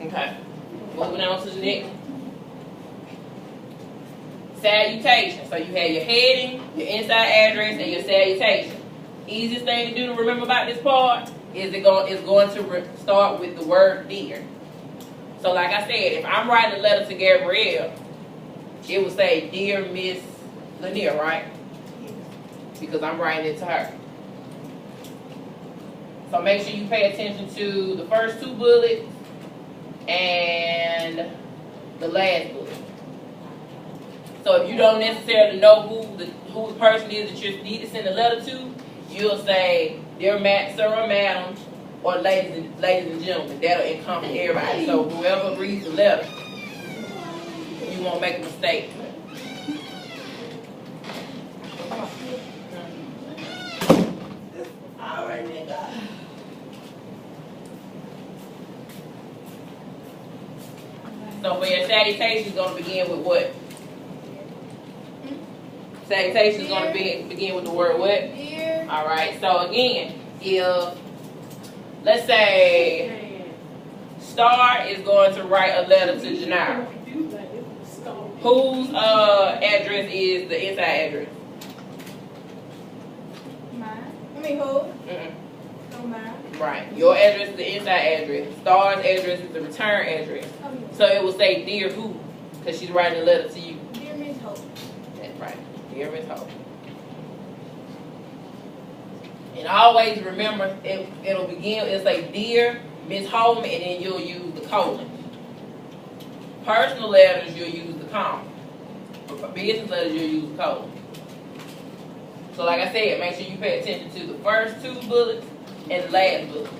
Okay. Moving on to the next. Salutation. So you have your heading, your inside address, and your salutation. Easiest thing to do to remember about this part is going to start with the word dear. So like I said, if I'm writing a letter to Gabrielle, it would say, Dear Miss Lanier, right? Because I'm writing it to her. So make sure you pay attention to the first two bullets and the last bullet. So if you don't necessarily know who the person is that you need to send a letter to, you'll say, Dear Sir or Madam, or ladies and gentlemen. That'll encompass everybody. So whoever reads the letter, you won't make a mistake. All right, nigga. So for your salutation, is going to begin with what? Salutation is going to begin with the word what? Dear. All right. So again, if let's say Star is going to write a letter to Janara, whose address is the inside address? Mine. I mean, who? No, mine. Right. Your address is the inside address. Star's address is the return address. So it will say Dear who? Because she's writing a letter to you. Dear Miss Hope. That's right. Dear Miss Hope. And always remember, it'll say Dear Miss Holman, and then you'll use the colon. Personal letters, you'll use the comma. For business letters, you'll use the colon. So like I said, make sure you pay attention to the first two bullets and the last bullet.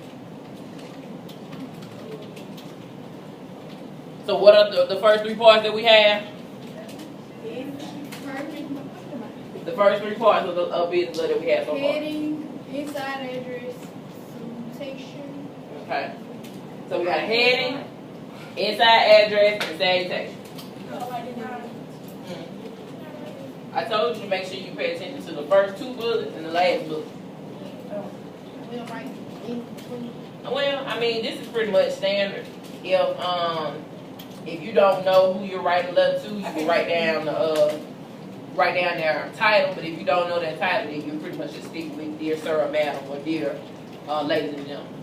So what are the first three parts that we have? The first three parts of the business letter that we have so far. Heading, inside address, salutation. Okay. So we got a heading, inside address, and salutation. I told you to make sure you pay attention to the first two bullets and the last bullet. Well, I mean, this is pretty much standard. If you don't know who you're writing a letter to, you can write down their title. But if you don't know that title, then you pretty much just stick with Dear Sir or Madam or Dear Ladies and Gentlemen.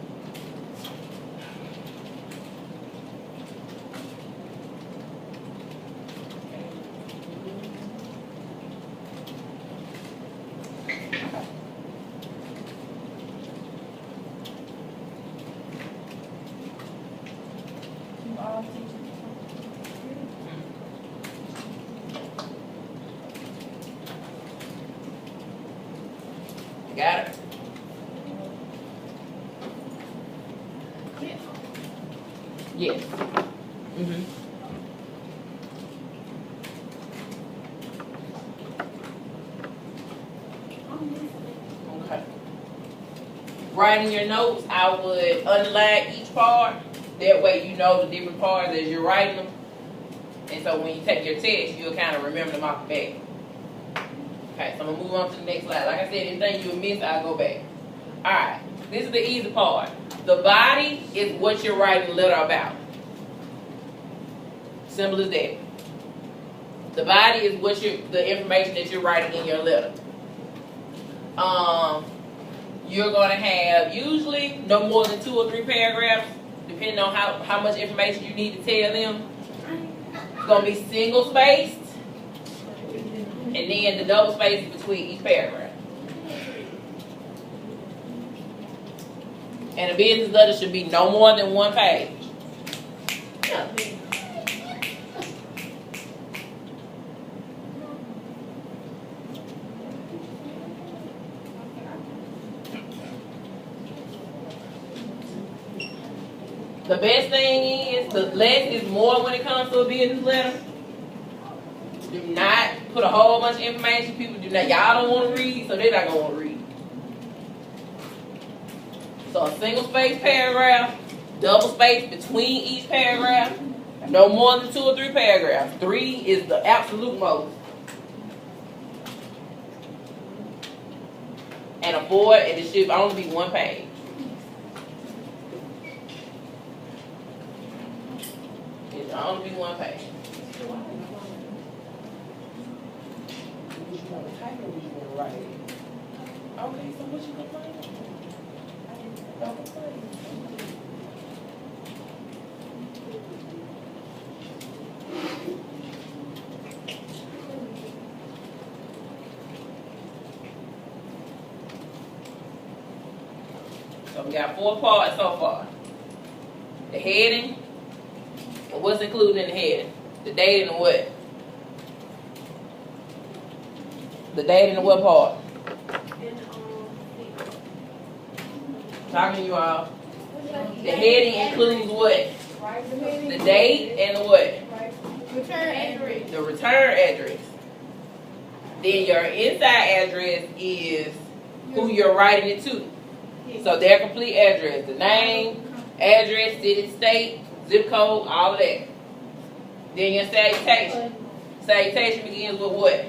Got it? Yes. Okay. Writing your notes, I would underline each part. That way you know the different parts as you're writing them. And so when you take your test, you'll kind of remember them off the back. Okay, so I'm going to move on to the next slide. Like I said, anything you miss, I'll go back. Alright, this is the easy part. The body is what you're writing a letter about. Simple as that. The body is the information that you're writing in your letter. You're going to have usually no more than 2 or 3 paragraphs, depending on how much information you need to tell them. It's going to be single spaced. And then the double space between each paragraph. And a business letter should be no more than 1 page. The best thing is, the less is more when it comes to a business letter. Do not put a whole bunch of information. People do not, y'all don't want to read, so they're not going to want to read. So a single space paragraph, double space between each paragraph, no more than 2 or 3 paragraphs. 3 is the absolute most. And a 4, and it should only be 1 page. should only be one page. Okay, so what you complaining? Don't complain. So we got 4 parts so far. The heading, and what's included in the heading? The date and the what? The date and the what part? Talking to you all. The heading includes what? The date and the what? Return address. The return address. Then your inside address is who you're writing it to. So their complete address, the name, address, city, state, zip code, all of that. Then your salutation. Salutation begins with what?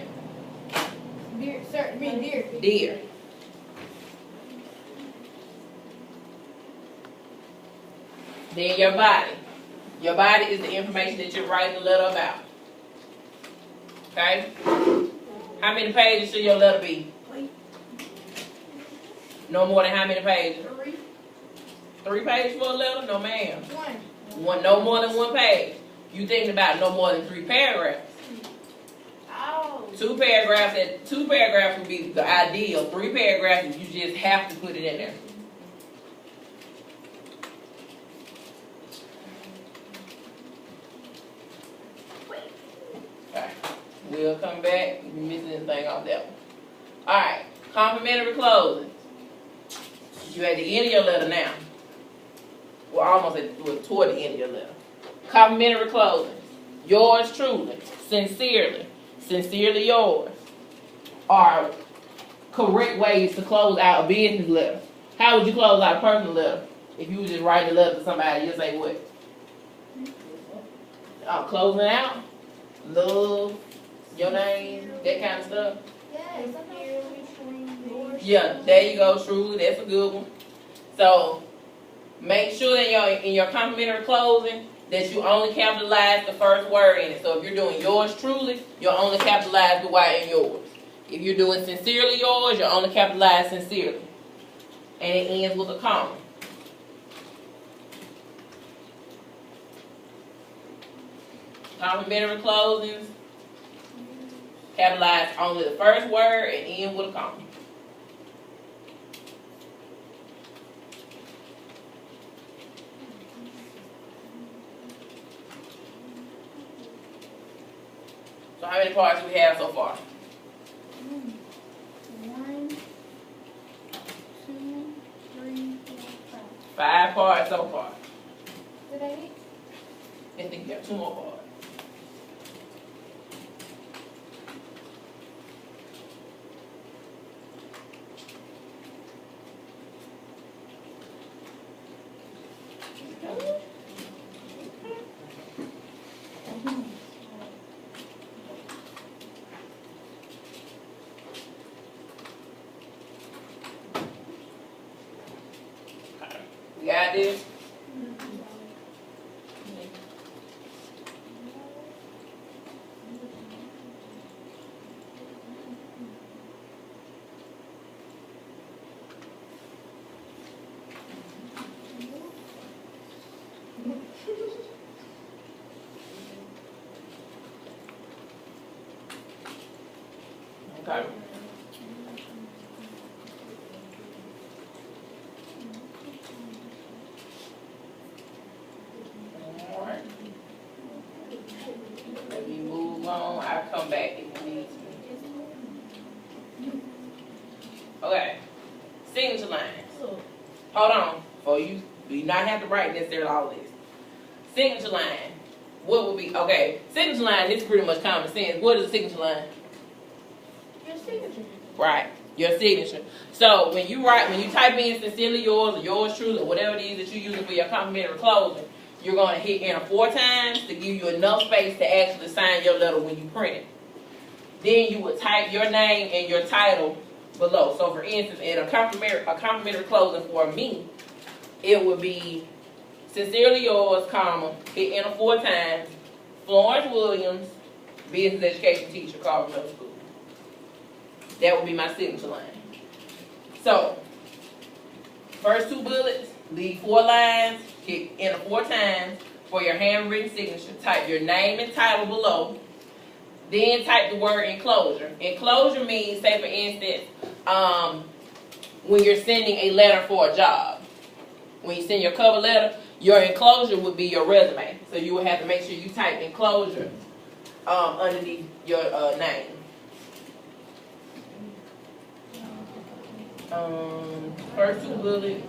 Dear, sir, dear. Dear. Then your body. Your body is the information that you're writing the letter about. Okay? How many pages should your letter be? No more than how many pages? 3. 3 pages for a letter? No, ma'am. 1. No more than 1 page. You thinking about no more than 3 paragraphs. Oh. 2 paragraphs would be the ideal. 3 paragraphs, you just have to put it in there. Okay. We'll come back if you missing anything off that one. Alright. Complimentary closing. You at the end of your letter now. Well, almost toward the end of your letter. Complimentary closing. Yours truly. Sincerely. Sincerely yours. Are correct ways to close out a business letter. How would you close out a personal letter? If you were just writing a letter to somebody, you'd say what? Closing it out. Love. Your name. That kind of stuff. Yeah, there you go, truly. That's a good one. So, make sure that in your complimentary closing that you only capitalize the first word in it. So, if you're doing yours truly, you'll only capitalize the Y in yours. If you're doing sincerely yours, you'll only capitalize sincerely. And it ends with a comma. Complimentary closings, capitalize only the first word and end with a comma. So how many parts do we have so far? 1, 2, 3, 4, 5. 5 parts so far. Did I hit? I think you have 2 more parts. You got this? Okay. Alright. Let me move on. I'll come back if you need to. Okay. Signature lines. Hold on. For you do not have to write necessarily all this. Signature line. What would be okay? Signature line is pretty much common sense. What is a signature line? Your signature. Right. Your signature. So when you type in sincerely yours or yours truly or whatever it is that you're using for your complimentary closing, you're going to hit enter 4 times to give you enough space to actually sign your letter when you print it. Then you would type your name and your title below. So for instance, in a complimentary closing for me, it would be Sincerely yours, comma, hit enter 4 times. Florence Williams, business education teacher, Carver Middle School. That would be my signature line. So, first 2 bullets, leave 4 lines, hit enter 4 times. For your handwritten signature, type your name and title below. Then type the word enclosure. Enclosure means, say for instance, when you're sending a letter for a job. When you send your cover letter, your enclosure would be your resume. So you would have to make sure you type enclosure underneath your name. First 2 bullets,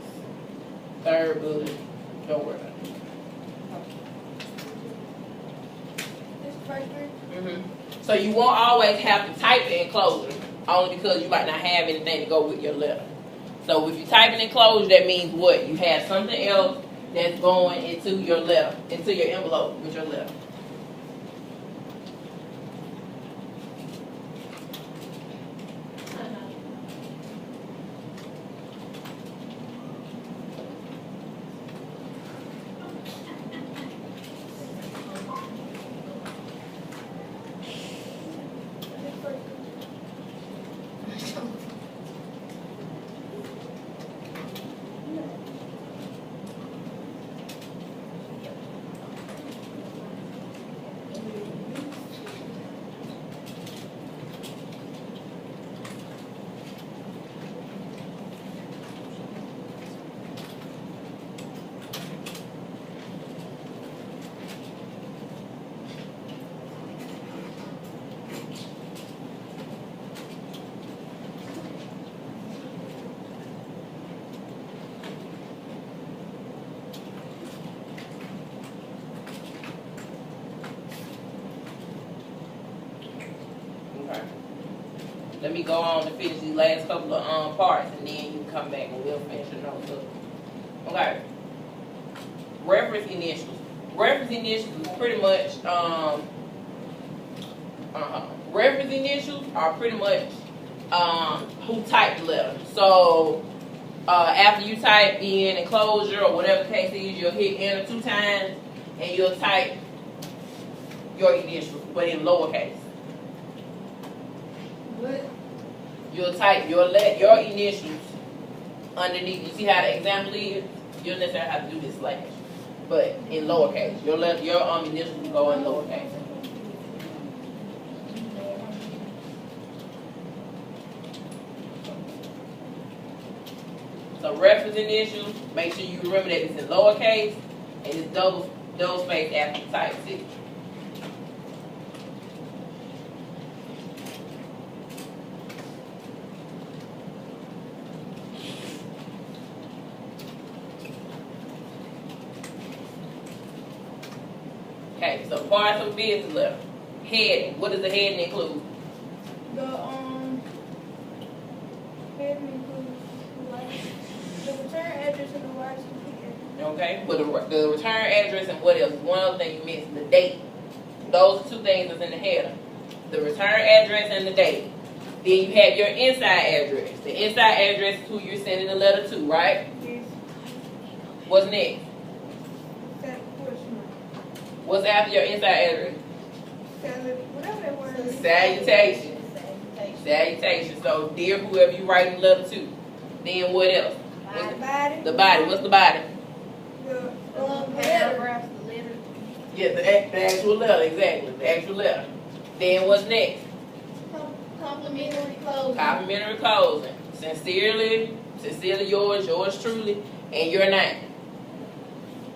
3rd bullet, don't worry about it. So you won't always have to type the enclosure, only because you might not have anything to go with your letter. So if you type an enclosure, that means what? You have something else that's going into your letter, into your envelope with your letter. Let me go on to finish these last couple of parts, and then you can come back and we'll finish your notes up. Okay. Reference initials. Reference initials is pretty much reference initials are pretty much who typed the letter. So after you type in enclosure or whatever the case is, you'll hit enter 2 times and you'll type your initials, but in lowercase. What? You'll type your initials underneath. You see how the example is? You don't necessarily have to do this slash, but in lowercase. Your initials will go in lowercase. So reference initials, make sure you remember that it's in lowercase and it's double space after the type signature. Okay, so parts of business letter. Heading. What does the heading include? The heading includes the return address and the wires completed. Okay, but the return address and what else? One other thing you missed, the date. Those are 2 things that's in the header. The return address and the date. Then you have your inside address. The inside address is who you're sending the letter to, right? Yes. What's next? That question mark. What's after your inside address? Whatever that word is. Salutation. Salutation. So, dear whoever you writing the letter to. Then what else? The body. The body. What's the body? The paragraphs, the letter. Yeah, the actual letter, exactly. The actual letter. Then what's next? Complimentary closing. Complimentary closing. Sincerely yours truly, and your name.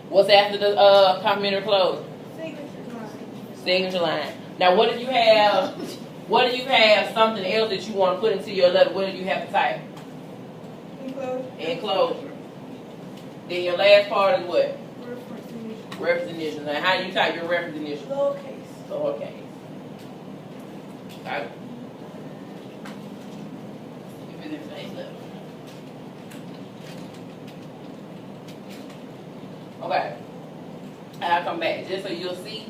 What's after the complimentary closing? signature line. Signature line. Now, what if you have something else that you want to put into your letter? What do you have to type? Enclosure. Enclosure. Then your last part is what? Reference initial. Reference initials. Now, how do you type your reference initials? Lowercase. Lowercase. Okay. Give it a face letter. Okay. I'll come back just so you'll see.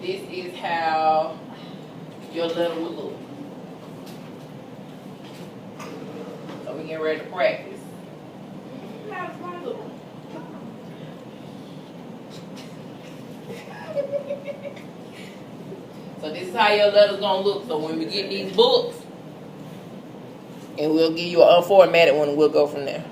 This is how your letter will look. So we get ready to practice. So this is how your letters gonna look. So when we get these books, and we'll give you an unformatted one, and we'll go from there.